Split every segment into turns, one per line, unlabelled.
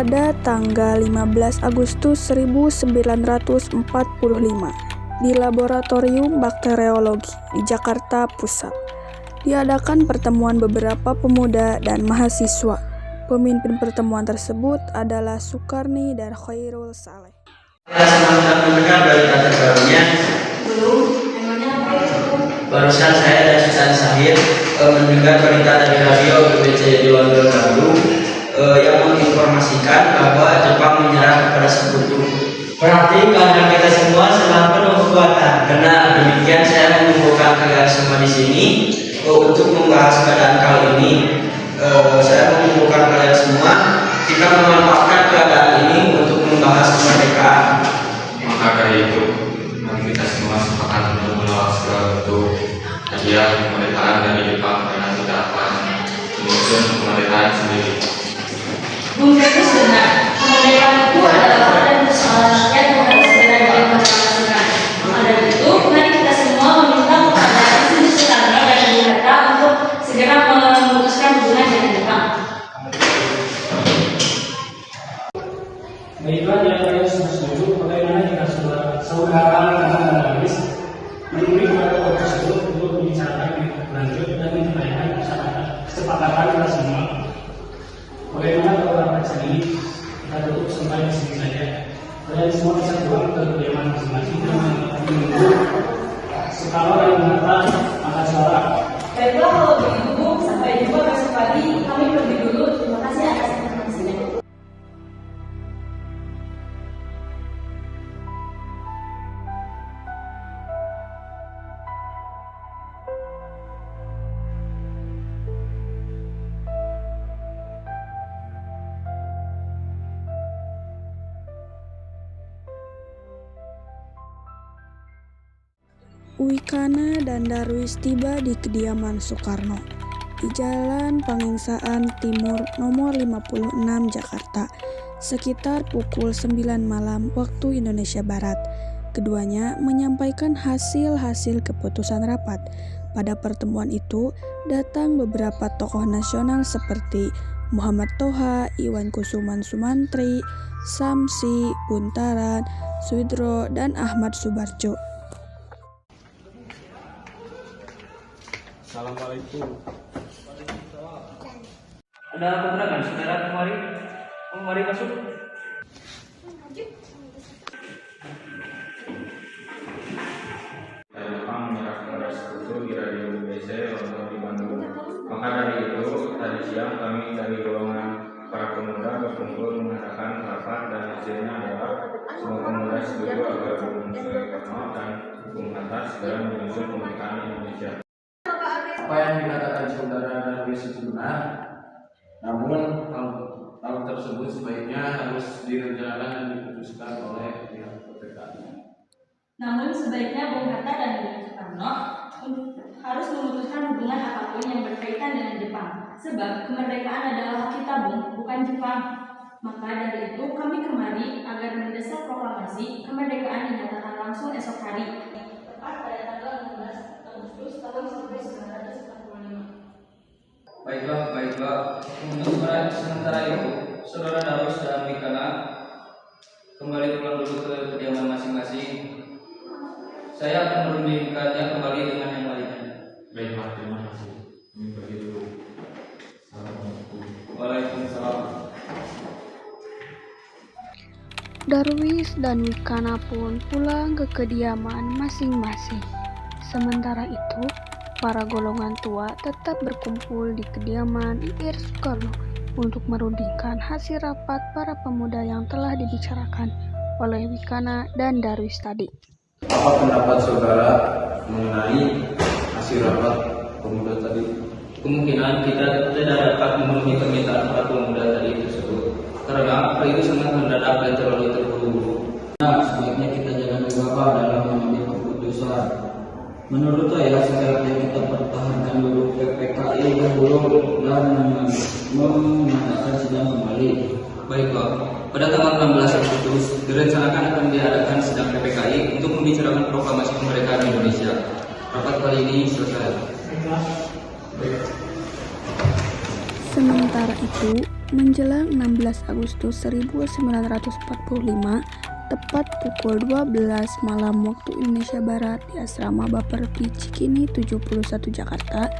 pada tanggal 15 Agustus 1945 di Laboratorium Bakteriologi di Jakarta Pusat. Diadakan pertemuan beberapa pemuda dan mahasiswa. Pemimpin pertemuan tersebut adalah Sukarni dan Khairul Saleh.
Selamat mendengar berita terbarunya. Barusan saya dan Sultan Syahid mendengar berita dari radio BBC di London Bandung yang menginformasikan bahwa Jepang menyerah kepada Sekutu. Berarti karena kita semua sedang penuh kekuatan. Karena demikian saya mengumpulkan kalian semua di sini untuk membahas keadaan kali ini. Saya mengumpulkan kalian semua. Kita memanfaatkan keadaan ini untuk membahas kemerdekaan.
Maka dari itu, mari kita semua sepakat untuk menolak segala bentuk hadiah kemerdekaan dari Jepang karena kita akan menyusun kemerdekaan sendiri.
Bung Petrus benar, kemerdekaan itu adalah hak dan persoalan rakyat yang harus segera diimplementasikan. Maka dari itu, mari kita semua meminta kepada institusi Soekarno dan Bung Hatta untuk segera memutuskan hubungan dengan Jepang.
Baiklah, yang kalian semua setuju, bagaimana jika saudara dan analis mengirim kepada kota tersebut untuk membicarakan lebih lanjut dan menyampaikan kesepakatan kita semua. Bagaimana kalau rapat ini kita tutup sampai di sini saja. Kalian semua bisa pulang ke kediaman masing-masing dan menunggu Soekarno dan Hatta angkat suara.
Baiklah, kalau begitu Bung, sampai jumpa besok pagi. Kami pergi dulu. Terima kasih atas informasinya.
Wikana dan Darwis tiba di kediaman Soekarno di Jalan Pangingsaan Timur nomor 56 Jakarta sekitar pukul 9 malam waktu Indonesia Barat. Keduanya menyampaikan hasil-hasil keputusan rapat. Pada pertemuan itu datang beberapa tokoh nasional seperti Muhammad Toha, Iwan Kusuman Sumantri, Samsi, Buntaran, Suwidro, dan Ahmad Subarjo.
Assalamualaikum.
Ada keberatan saudara kemari? Mari masuk.
Jepang menyerah kepada Sekutu di radio BBC London di Bandung. Maka dari itu, tadi siang kami dari golongan para pemuda berkumpul mengadakan rapat dan hasilnya adalah semua pemuda setuju agar Bung Soekarno dan Bung Hatta segera menyusun kemerdekaan Indonesia.
Apa yang dikatakan saudara Darwis itu benar, namun hal tersebut sebaiknya harus direncanakan dan diputuskan oleh pihak PPKI.
Namun sebaiknya Bung Hatta dan Bung Soekarno harus memutuskan hubungan apapun yang berkaitan dengan Jepang. Sebab kemerdekaan adalah hak kita, Bung, bukan Jepang. Maka dari itu kami kemari agar mendesak proklamasi kemerdekaan dinyatakan langsung esok hari, tepat pada tanggal 16 Agustus tahun 1945.
Baiklah. Untuk sementara itu, saudara Darwis dan Wikana kembali pulang dulu ke kediaman masing-masing. Saya akan merundingkannya kembali dengan yang lainnya.
Baiklah, terima kasih. Kami pergi dulu. Assalamualaikum.
Waalaikumsalam.
Darwis dan Wikana pun pulang ke kediaman masing-masing. Sementara itu, para golongan tua tetap berkumpul di kediaman Ir Soekarno untuk merundingkan hasil rapat para pemuda yang telah dibicarakan oleh Wikana dan Darwis tadi.
Apa pendapat saudara mengenai hasil rapat pemuda tadi?
Kemungkinan kita tidak dapat memenuhi permintaan para pemuda tadi tersebut karena hal itu sangat mendadak dan terlalu terburu-buru.
Nah, sebaiknya kita jangan gegabah dalam mengambil keputusan. Menurut saya sebaiknya kita pertahankan dulu PPKI dulu dan mengadakan sidang kembali.
Baiklah, pada tanggal 16 Agustus direncanakan akan diadakan sidang PPKI untuk membicarakan proklamasi kemerdekaan Indonesia. Rapat kali ini selesai.
Sementara itu, Menjelang 16 Agustus 1945, tepat pukul 12 malam waktu Indonesia Barat di Asrama Baperti Cikini 71 Jakarta,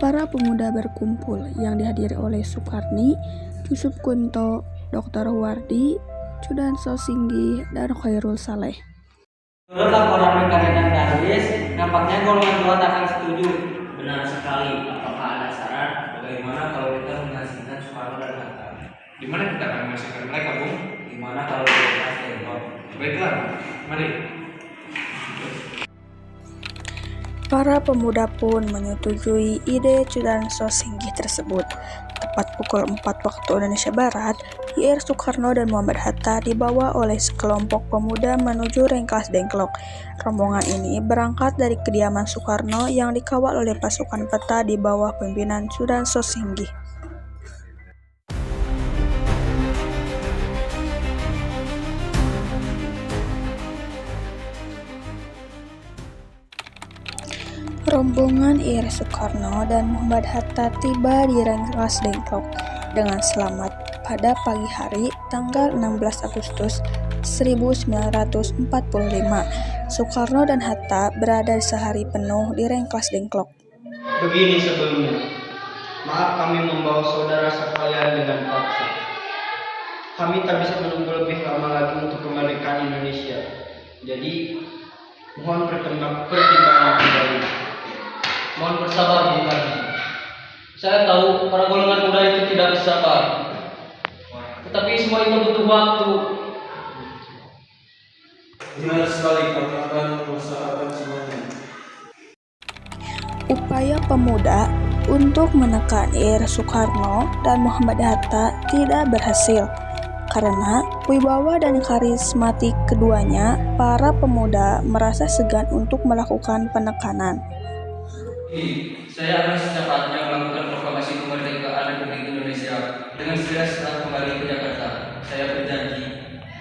para pemuda berkumpul yang dihadiri oleh Sukarni, Yusuf Kunto, Dr. Wardi, Cudanso Singgih, dan Khairul Saleh.
Menurut laporan Mekanik Darwis, nampaknya golongan 2 tak akan setuju.
Benar sekali. Apakah ada saran? Bagaimana kalau kita menghasilkan Soekarno dan Hatta?
Di mana kita akan menghasilkan mereka, Bung?
Gimana kalau kita tembak?
Baiklah, mari.
Para pemuda pun menyetujui ide Cudanso Singgih tersebut. Tepat pukul 4 waktu Indonesia Barat, Ir Soekarno dan Muhammad Hatta dibawa oleh sekelompok pemuda menuju Rengkas Dengklok. Rombongan ini berangkat dari kediaman Soekarno yang dikawal oleh pasukan peta di bawah pimpinan Cudanso Singgih. Rombongan Ir Soekarno dan Muhammad Hatta tiba di Rengkas Dengklok dengan selamat pada pagi hari tanggal 16 Agustus 1945. Soekarno dan Hatta berada sehari penuh di Rengkas Dengklok.
Begini sebelumnya, maaf kami membawa saudara sekalian dengan paksa. Kami tak bisa menunggu lebih lama lagi untuk kemerdekaan Indonesia. Jadi, mohon pertimbangan kembali.
Mohon bersabar, Bung Karno. Saya tahu para golongan muda itu tidak bersabar. Tetapi semua itu butuh waktu.
Benar sekali, kami akan mengusahakan semuanya.
Upaya pemuda untuk menekan Ir Soekarno dan Muhammad Hatta tidak berhasil. Karena wibawa dan karismatik keduanya, para pemuda merasa segan untuk melakukan penekanan.
Saya akan secepatnya melakukan proklamasi kemerdekaan Republik Indonesia dengan segera setelah kembali ke Jakarta. Saya berjanji.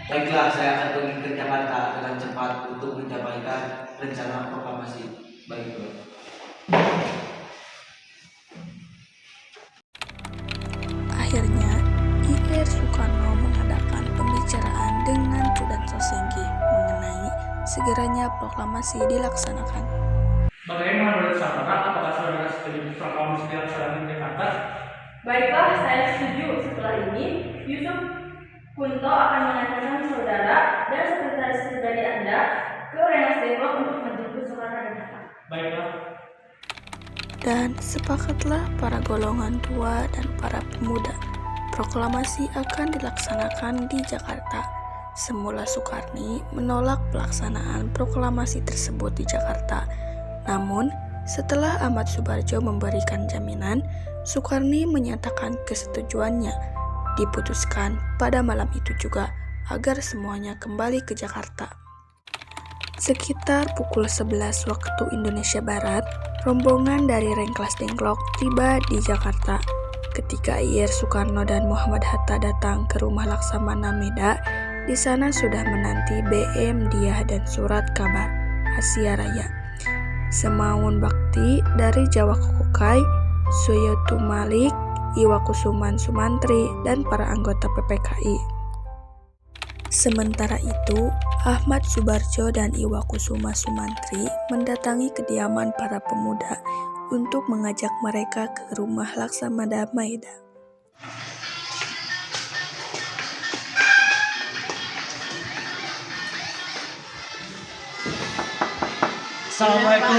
Baiklah, saya akan pergi ke Jakarta dengan cepat untuk mencapaikan rencana proklamasi.
Baiklah.
Akhirnya, Ir Soekarno mengadakan pembicaraan dengan Cudanso Singgih mengenai segeranya proklamasi dilaksanakan.
Bagaimana menurut saudara? Apakah saudara setuju proklamasi dilaksanakan di Jakarta?
Baiklah, saya setuju. Setelah ini, Yusuf Kunto akan mengantarkan saudara dan sekretaris pribadi Anda ke Rengas Dengklok untuk menjemput Soekarno dan Hatta.
Baiklah.
Dan sepakatlah para golongan tua dan para pemuda. Proklamasi akan dilaksanakan di Jakarta. Semula Soekarni menolak pelaksanaan proklamasi tersebut di Jakarta. Namun, setelah Ahmad Subarjo memberikan jaminan, Soekarni menyatakan kesetujuannya. Diputuskan pada malam itu juga agar semuanya kembali ke Jakarta. Sekitar pukul 11 waktu Indonesia Barat, rombongan dari Rengkas Dengklok tiba di Jakarta. Ketika Ir Soekarno dan Muhammad Hatta datang ke rumah Laksamana Meda, di sana sudah menanti BM Diah dan surat kabar Asia Raya. Semaun Bakti dari Jawa Kokokai, Suyoto Malik, Iwakusuman Sumantri, dan para anggota PPKI. Sementara itu, Ahmad Subarjo dan Iwakusuma Sumantri mendatangi kediaman para pemuda untuk mengajak mereka ke rumah Laksamana Maeda.
Assalamualaikum.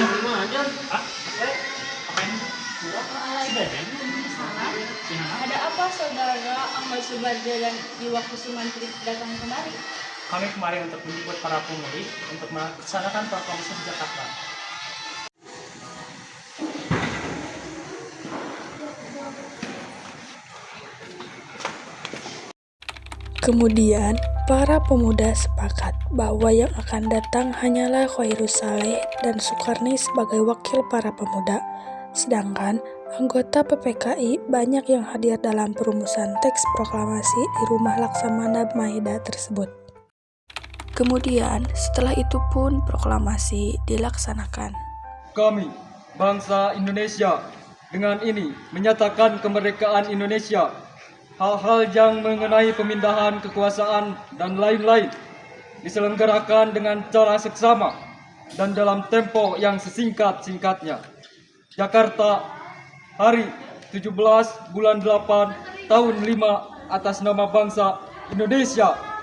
Ada apa saudara Ahmad Subarjo dan Iwakusumantri datang kemari?
Kami kemarin untuk menjemput para pemudik untuk melaksanakan proklamasi di Jakarta.
Kemudian, para pemuda sepakat bahwa yang akan datang hanyalah Khairul Saleh dan Soekarni sebagai wakil para pemuda. Sedangkan anggota PPKI banyak yang hadir dalam perumusan teks proklamasi di rumah Laksamana Maeda tersebut. Kemudian, setelah itu pun proklamasi dilaksanakan.
Kami, bangsa Indonesia, dengan ini menyatakan kemerdekaan Indonesia hal-hal yang mengenai pemindahan kekuasaan dan lain-lain diselenggarakan dengan cara seksama dan dalam tempo yang sesingkat-singkatnya. Jakarta, hari 17 bulan 8 tahun 5 atas nama bangsa Indonesia.